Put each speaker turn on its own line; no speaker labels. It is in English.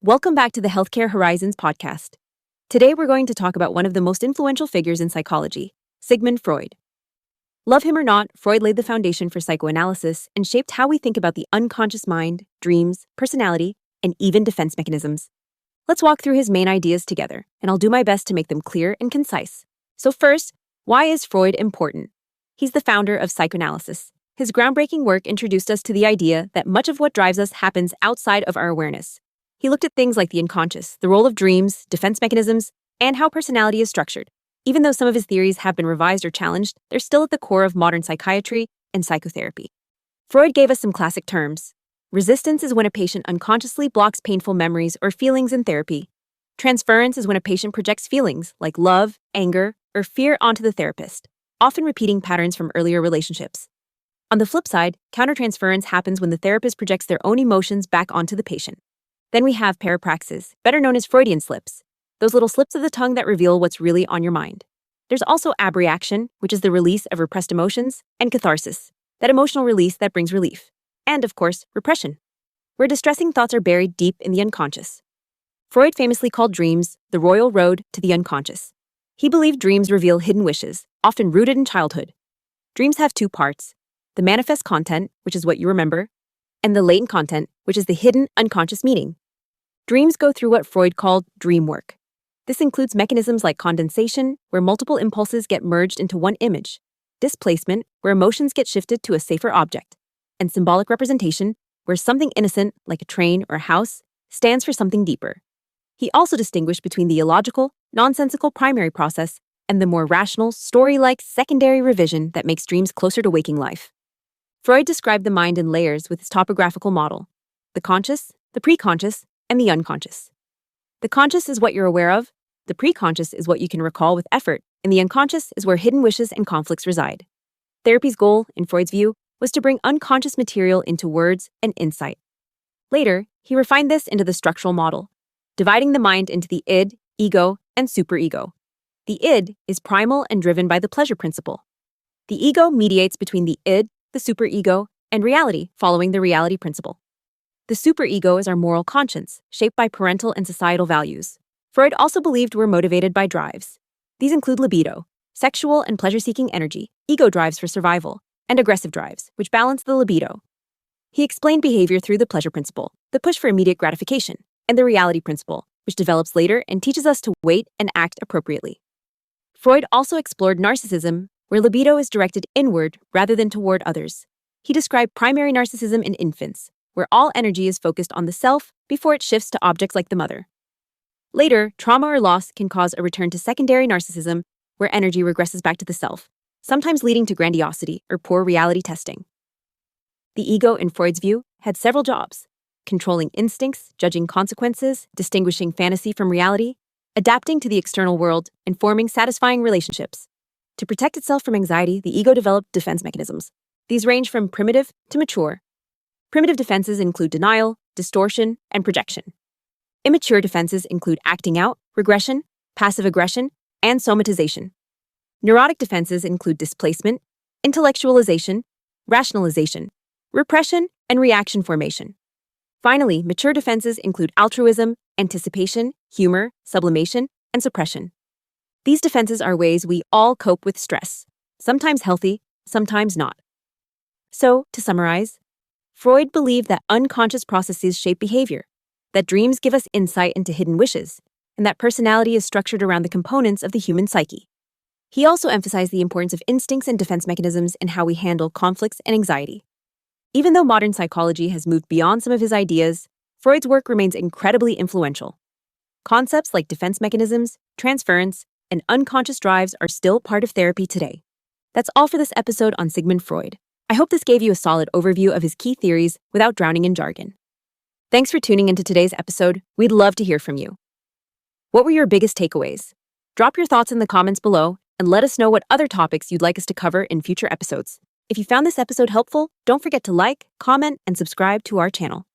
Welcome back to the Healthcare Horizons podcast. Today we're going to talk about one of the most influential figures in psychology, Sigmund Freud. Love him or not, Freud laid the foundation for psychoanalysis and shaped how we think about the unconscious mind, dreams, personality, and even defense mechanisms. Let's walk through his main ideas together, and I'll do my best to make them clear and concise. So first, why is Freud important? He's the founder of psychoanalysis. His groundbreaking work introduced us to the idea that much of what drives us happens outside of our awareness. He looked at things like the unconscious, the role of dreams, defense mechanisms, and how personality is structured. Even though some of his theories have been revised or challenged, they're still at the core of modern psychiatry and psychotherapy. Freud gave us some classic terms. Resistance is when a patient unconsciously blocks painful memories or feelings in therapy. Transference is when a patient projects feelings like love, anger, or fear onto the therapist, often repeating patterns from earlier relationships. On the flip side, countertransference happens when the therapist projects their own emotions back onto the patient. Then we have parapraxis, better known as Freudian slips, those little slips of the tongue that reveal what's really on your mind. There's also abreaction, which is the release of repressed emotions, and catharsis, that emotional release that brings relief. And, of course, repression, where distressing thoughts are buried deep in the unconscious. Freud famously called dreams the royal road to the unconscious. He believed dreams reveal hidden wishes, often rooted in childhood. Dreams have two parts: the manifest content, which is what you remember, and the latent content, which is the hidden unconscious meaning. Dreams go through what Freud called dream work. This includes mechanisms like condensation, where multiple impulses get merged into one image, displacement, where emotions get shifted to a safer object, and symbolic representation, where something innocent, like a train or a house, stands for something deeper. He also distinguished between the illogical, nonsensical primary process and the more rational, story-like secondary revision that makes dreams closer to waking life. Freud described the mind in layers with his topographical model: the conscious, the preconscious, and the unconscious. The conscious is what you're aware of, the preconscious is what you can recall with effort, and the unconscious is where hidden wishes and conflicts reside. Therapy's goal, in Freud's view, was to bring unconscious material into words and insight. Later, he refined this into the structural model, dividing the mind into the id, ego, and superego. The id is primal and driven by the pleasure principle. The ego mediates between the id, the superego, and reality, following the reality principle. The superego is our moral conscience, shaped by parental and societal values. Freud also believed we're motivated by drives. These include libido, sexual and pleasure-seeking energy, ego drives for survival, and aggressive drives, which balance the libido. He explained behavior through the pleasure principle, the push for immediate gratification, and the reality principle, which develops later and teaches us to wait and act appropriately. Freud also explored narcissism, where libido is directed inward rather than toward others. He described primary narcissism in infants, where all energy is focused on the self before it shifts to objects like the mother. Later, trauma or loss can cause a return to secondary narcissism, where energy regresses back to the self, sometimes leading to grandiosity or poor reality testing. The ego, in Freud's view, had several jobs: controlling instincts, judging consequences, distinguishing fantasy from reality, adapting to the external world, and forming satisfying relationships. To protect itself from anxiety, the ego developed defense mechanisms. These range from primitive to mature. Primitive defenses include denial, distortion, and projection. Immature defenses include acting out, regression, passive aggression, and somatization. Neurotic defenses include displacement, intellectualization, rationalization, repression, and reaction formation. Finally, mature defenses include altruism, anticipation, humor, sublimation, and suppression. These defenses are ways we all cope with stress, sometimes healthy, sometimes not. So, to summarize, Freud believed that unconscious processes shape behavior, that dreams give us insight into hidden wishes, and that personality is structured around the components of the human psyche. He also emphasized the importance of instincts and defense mechanisms in how we handle conflicts and anxiety. Even though modern psychology has moved beyond some of his ideas, Freud's work remains incredibly influential. Concepts like defense mechanisms, transference, and unconscious drives are still part of therapy today. That's all for this episode on Sigmund Freud. I hope this gave you a solid overview of his key theories without drowning in jargon. Thanks for tuning into today's episode. We'd love to hear from you. What were your biggest takeaways? Drop your thoughts in the comments below and let us know what other topics you'd like us to cover in future episodes. If you found this episode helpful, don't forget to like, comment, and subscribe to our channel.